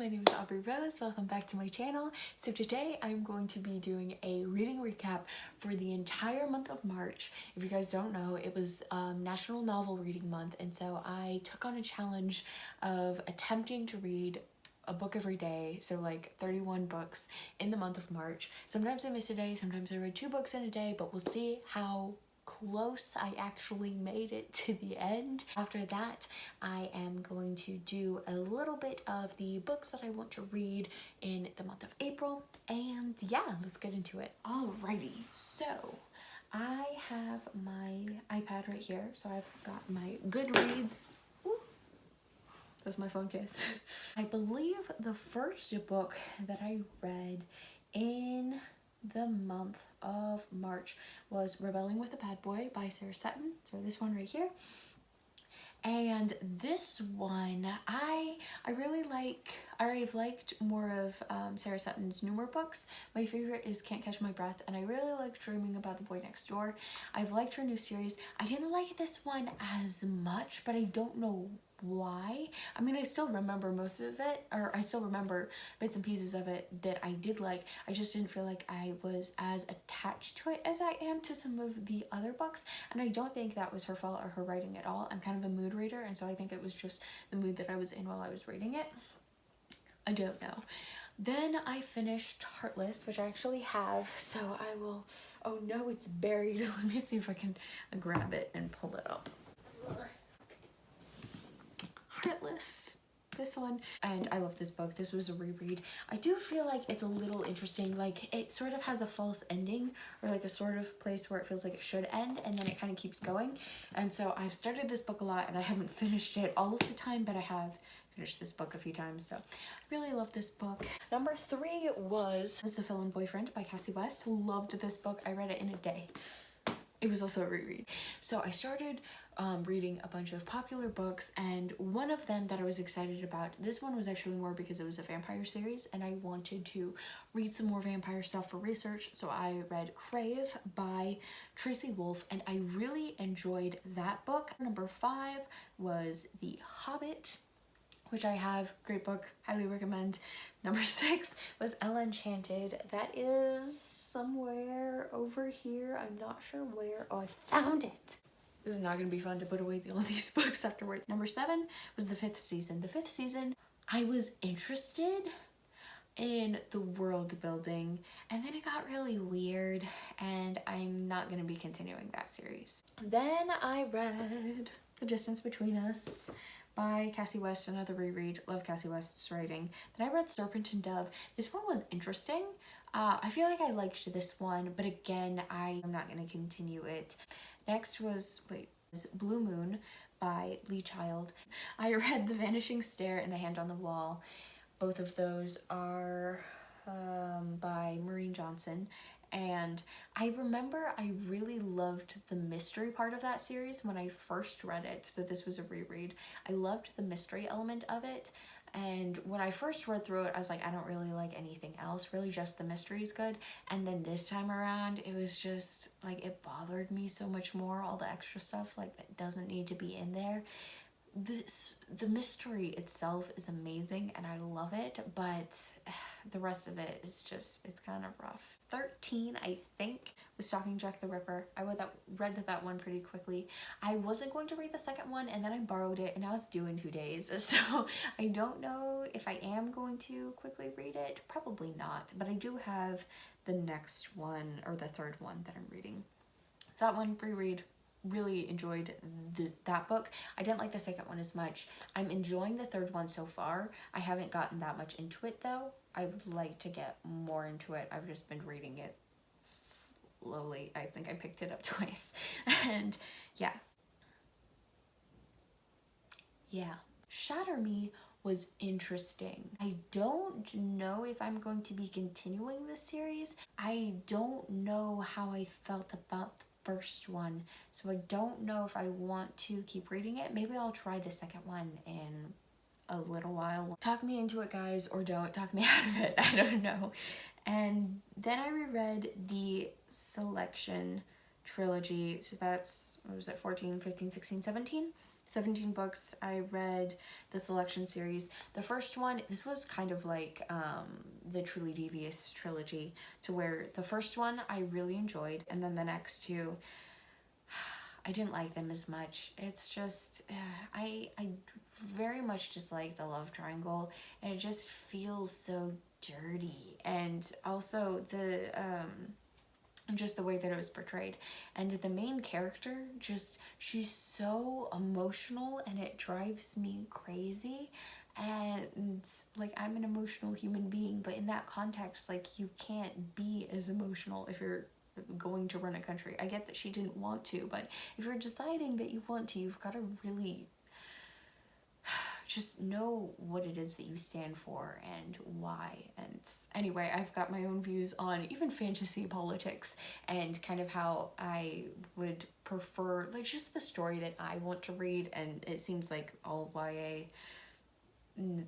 my name is Aubrie Rose. Welcome back to my channel. So today I'm going to be doing a reading recap for the entire month of March. If you guys don't know, it was National Novel Reading Month, and so I took on a challenge of attempting to read a book every day, so like 31 books in the month of March. Sometimes I miss a day, sometimes I read 2 books in a day, but we'll see how close I actually made it to the end. After that, I am going to do a little bit of the books that I want to read in the month of April, and yeah, let's get into it. Alrighty, so I have my iPad right here, so I've got my Goodreads. Ooh, that's my phone case. I believe the first book that I read in the month of March was Rebelling with a Bad Boy by Sarah Sutton. So this one right here. And this one, I really like, I've liked more of Sarah Sutton's newer books. My favorite is Can't Catch My Breath, and I really like Dreaming About the Boy Next Door. I've liked her new series. I didn't like this one as much, but I don't know why. I mean, I still remember most of it, or I still remember bits and pieces of it that I did like. I just didn't feel like I was as attached to it as I am to some of the other books, and I don't think that was her fault or her writing at all. I'm kind of a mood reader, and so I think it was just the mood that I was in while I was reading it. I don't know. Then I finished Heartless, which I actually have, so I will, oh no, it's buried. Let me see if I can grab it and pull it up. Heartless, this one, and I love this book. This was a reread. I do feel like it's a little interesting, like it sort of has a false ending, or like a sort of place where it feels like it should end, and then it kind of keeps going. And so I've started this book a lot and I haven't finished it all of the time, but I have finished this book a few times, so I really love this book. Number 3 was The Villain Boyfriend by Cassie West. Loved this book. I read it in a day. It was also a reread. So I started reading a bunch of popular books, and one of them that I was excited about, this one was actually more because it was a vampire series and I wanted to read some more vampire stuff for research. So I read Crave by Tracy Wolff, and I really enjoyed that book. Number 5 was The Hobbit, which I have. Great book, highly recommend. Number 6 was Ella Enchanted. That is somewhere over here. I'm not sure where. Oh, I found it. This is not going to be fun to put away all these books afterwards. Number 7 was The Fifth Season. The Fifth Season, I was interested in the world building, and then it got really weird, and I'm not going to be continuing that series. Then I read The Distance Between Us by Cassie West, another reread. Love Cassie West's writing. Then I read Serpent and Dove. This one was interesting. I feel like I liked this one, but again, I'm not going to continue it. Next was Blue Moon by Lee Child. I read The Vanishing Stare and The Hand on the Wall. Both of those are by Maureen Johnson. And I remember I really loved the mystery part of that series when I first read it. So this was a reread. I loved the mystery element of it. And when I first read through it, I was like, I don't really like anything else. Really just the mystery is good. And then this time around, it was just like, it bothered me so much more. All the extra stuff like that doesn't need to be in there. The mystery itself is amazing and I love it, but the rest of it is just, it's kind of rough. 13, I think, was Stalking Jack the Ripper. I read that one pretty quickly. I wasn't going to read the second one, and then I borrowed it, and now it's due in 2 days. So I don't know if I am going to quickly read it. Probably not, but I do have the next one, or the third one that I'm reading. That one, reread. Really enjoyed that book. I didn't like the second one as much. I'm enjoying the third one so far. I haven't gotten that much into it though. I would like to get more into it. I've just been reading it slowly. I think I picked it up twice. And yeah. Shatter Me was interesting. I don't know if I'm going to be continuing this series. I don't know how I felt about the first one, so I don't know if I want to keep reading it. Maybe I'll try the second one in a little while. Talk me into it, guys, or don't talk me out of it. I don't know. And then I reread the Selection trilogy. So that's, what was it, 14, 15, 16, 17? 17 books. I read the Selection series. The first one, this was kind of like the Truly Devious trilogy, to where the first one I really enjoyed, and then the next two, I didn't like them as much. It's just, I very much dislike the love triangle, and it just feels so dirty. And also the, just the way that it was portrayed. And the main character, just, she's so emotional, and it drives me crazy. And like, I'm an emotional human being, but in that context, like, you can't be as emotional if you're going to run a country. I get that she didn't want to, but if you're deciding that you want to, you've got to really just know what it is that you stand for and why. And anyway, I've got my own views on even fantasy politics and kind of how I would prefer, like, just the story that I want to read. And it seems like all YA,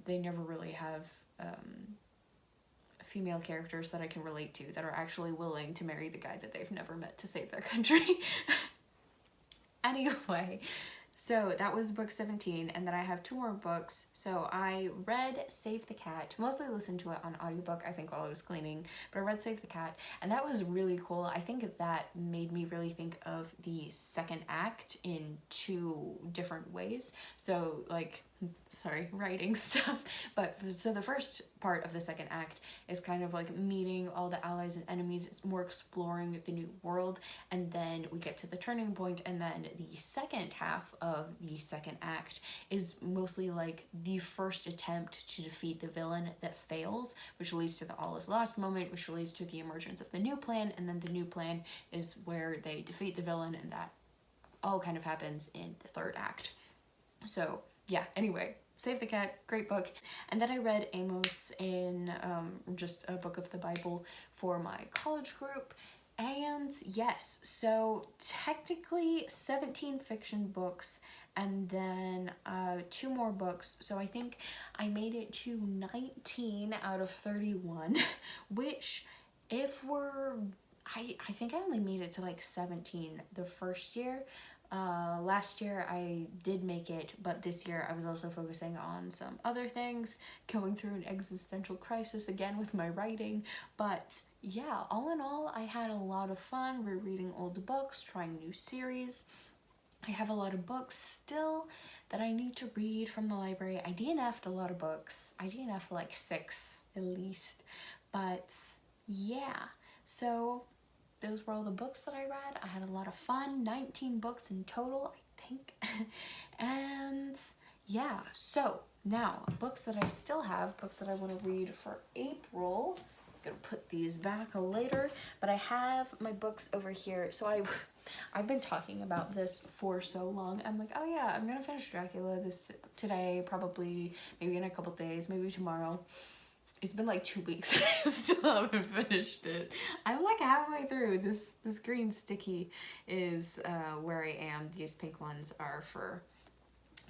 they never really have female characters that I can relate to that are actually willing to marry the guy that they've never met to save their country. Anyway, so that was book 17, and then I have 2 more books. So I read Save the Cat, mostly listened to it on audiobook, I think, while I was cleaning, but I read Save the Cat, and that was really cool. I think that made me really think of the second act in 2 different ways. So, like, sorry, writing stuff, but so the first part of the second act is kind of like meeting all the allies and enemies. It's more exploring the new world, and then we get to the turning point, and then the second half of the second act is mostly like the first attempt to defeat the villain that fails, which leads to the all is lost moment, which leads to the emergence of the new plan, and then the new plan is where they defeat the villain, and that all kind of happens in the third act. So yeah, anyway, Save the Cat, great book. And then I read Amos in just a book of the Bible for my college group. And yes, so technically 17 fiction books and then 2 more books. So I think I made it to 19 out of 31, which if we're, I think I only made it to like 17 the first year. Last year I did make it, but this year I was also focusing on some other things, going through an existential crisis again with my writing. But yeah, all in all, I had a lot of fun rereading old books, trying new series. I have a lot of books still that I need to read from the library. I DNF'd a lot of books. I DNF'd like 6 at least. But yeah, so those were all the books that I read. I had a lot of fun, 19 books in total, I think. And yeah, so now books that I still have, books that I want to read for April. I'm gonna put these back later, but I have my books over here. So I've been talking about this for so long. I'm like, oh yeah, I'm gonna finish Dracula today, probably, maybe in a couple days, maybe tomorrow. It's been like 2 weeks and I still haven't finished it. I'm like halfway through. This green sticky is where I am. These pink ones are for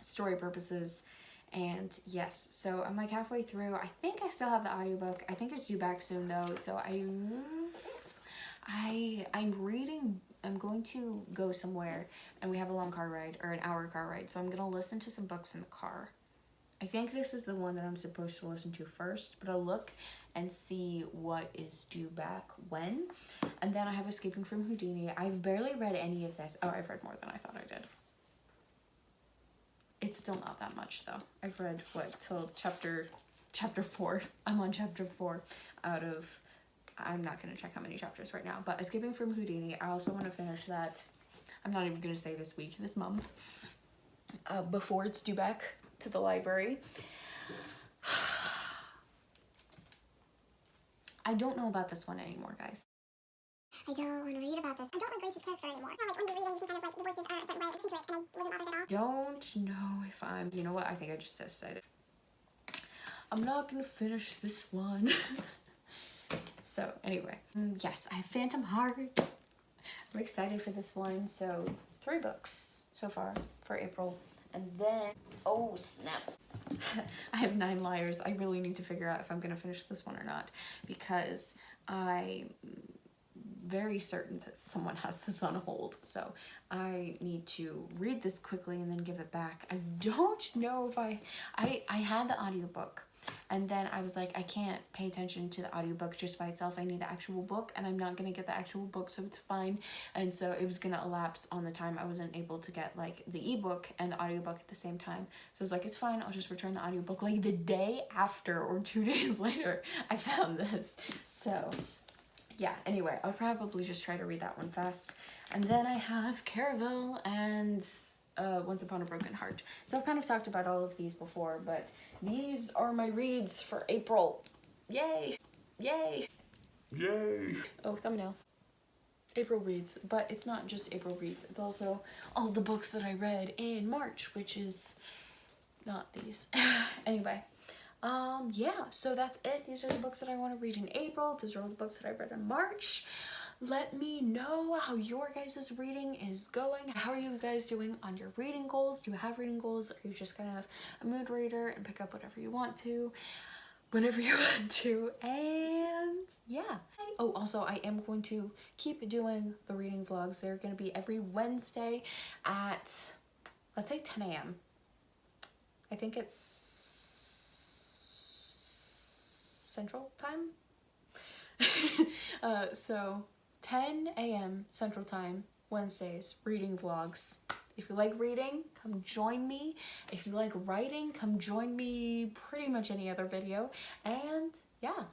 story purposes. And yes, so I'm like halfway through. I think I still have the audiobook. I think it's due back soon though. So I'm reading, I'm going to go somewhere and we have a long car ride, or an hour car ride. So I'm gonna listen to some books in the car. I think this is the one that I'm supposed to listen to first, but I'll look and see what is due back when. And then I have Escaping from Houdini. I've barely read any of this. Oh, I've read more than I thought I did. It's still not that much though. I've read, what, till chapter 4. I'm on chapter 4 out of, I'm not gonna check how many chapters right now, but Escaping from Houdini, I also want to finish that. I'm not even gonna say this week, this month, before it's due back to the library. I don't know about this one anymore, guys. I don't want to read about this. I don't like Grace's character anymore. Like when you're reading, you can kind of like, the voices are a certain way, I listen to it, and I wasn't bothered at all. Don't know if I'm, you know what, I think I just decided I'm not gonna finish this one. So anyway, yes, I have Phantom Hearts. I'm excited for this one. So 3 books so far for April. And then, oh snap, I have 9 Liars. I really need to figure out if I'm gonna finish this one or not, because I very certain that someone has this on hold, so I need to read this quickly and then give it back. I don't know if I had the audiobook, and then I was like, I can't pay attention to the audiobook just by itself. I need the actual book, and I'm not gonna get the actual book, so it's fine. And so it was gonna elapse on the time I wasn't able to get like the ebook and the audiobook at the same time. So I was like, it's fine, I'll just return the audiobook. Like the day after or 2 days later, I found this. So yeah, anyway, I'll probably just try to read that one fast. And then I have Caravel and Once Upon a Broken Heart. So I've kind of talked about all of these before, but these are my reads for April. Yay! Yay! Yay! Oh, thumbnail. April reads, but it's not just April reads, it's also all the books that I read in March, which is not these. Anyway, yeah, so that's it. These are the books that I want to read in April. Those are all the books that I read in March. Let me know how your guys' reading is going. How are you guys doing on your reading goals? Do you have reading goals? Or are you just kind of a mood reader and pick up whatever you want to, whenever you want to? And yeah. Oh, also, I am going to keep doing the reading vlogs. They're going to be every Wednesday at, let's say 10 a.m. I think it's Central Time. So 10 a.m. Central Time, Wednesdays, reading vlogs. If you like reading, come join me. If you like writing, come join me pretty much any other video. And yeah,